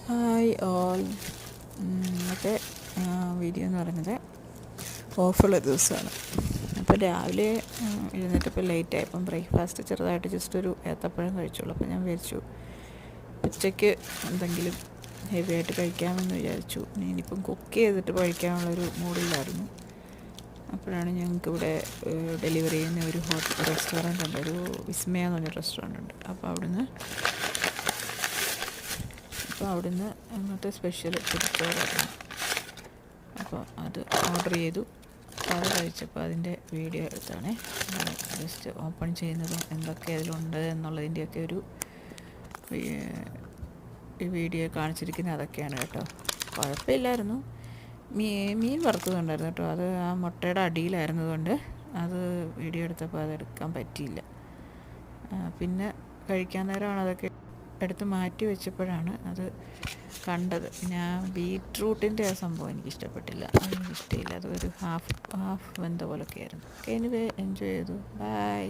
Hi all. ഇന്നത്തെ video എന്ന് പറയുന്നത് ഓഫുള്ള ദിവസമാണ്. അപ്പോൾ രാവിലെ എഴുന്നേറ്റപ്പോൾ ലേറ്റായി. അപ്പം ബ്രേക്ക്ഫാസ്റ്റ് ചെറുതായിട്ട് ജസ്റ്റ് ഒരു ഏത്തപ്പഴം കഴിച്ചുള്ളൂ. അപ്പോൾ ഞാൻ വിചാരിച്ചു ഉച്ചയ്ക്ക് എന്തെങ്കിലും ഹെവി ആയിട്ട് കഴിക്കാമെന്ന് വിചാരിച്ചു. ഇനിയിപ്പം കുക്ക് ചെയ്തിട്ട് കഴിക്കാനുള്ളൊരു മൂഡിലായിരുന്നു. അപ്പോഴാണ് ഞങ്ങൾക്കിവിടെ ഡെലിവറി ചെയ്യുന്ന ഒരു റെസ്റ്റോറൻ്റ് ഉണ്ട്, ഒരു വിസ്മയ എന്ന് പറഞ്ഞൊരു റെസ്റ്റോറൻ്റ് ഉണ്ട്. അപ്പോൾ അവിടുന്ന് അങ്ങനത്തെ സ്പെഷ്യൽ ഫുഡ്സോറായിരുന്നു. അപ്പോൾ അത് ഓർഡർ ചെയ്തു. അപ്പോൾ അത് കഴിച്ചപ്പോൾ അതിൻ്റെ വീഡിയോ എടുത്താണ്. ജസ്റ്റ് ഓപ്പൺ ചെയ്യുന്നതും എന്തൊക്കെ അതിലുണ്ട് എന്നുള്ളതിൻ്റെയൊക്കെ ഒരു വീഡിയോ കാണിച്ചിരിക്കുന്നത് അതൊക്കെയാണ് കേട്ടോ. കുഴപ്പമില്ലായിരുന്നു. മീൻ വറുത്തതുണ്ടായിരുന്നു കേട്ടോ. അത് ആ മുട്ടയുടെ അടിയിലായിരുന്നതുകൊണ്ട് അത് വീഡിയോ എടുത്തപ്പോൾ അതെടുക്കാൻ പറ്റിയില്ല. പിന്നെ കഴിക്കാൻ നേരമാണ് അതൊക്കെ എടുത്ത് മാറ്റി വെച്ചപ്പോഴാണ് അത് കണ്ടത്. പിന്നെ ആ ബീറ്റ്റൂട്ടിൻ്റെ ആ സംഭവം എനിക്കിഷ്ടപ്പെട്ടില്ല, അതെനിക്കിഷ്ടമില്ല. അതൊരു ഹാഫ് വെന്ത പോലൊക്കെ ആയിരുന്നു. എനിവേ എൻജോയ് ചെയ്തു. ബൈ.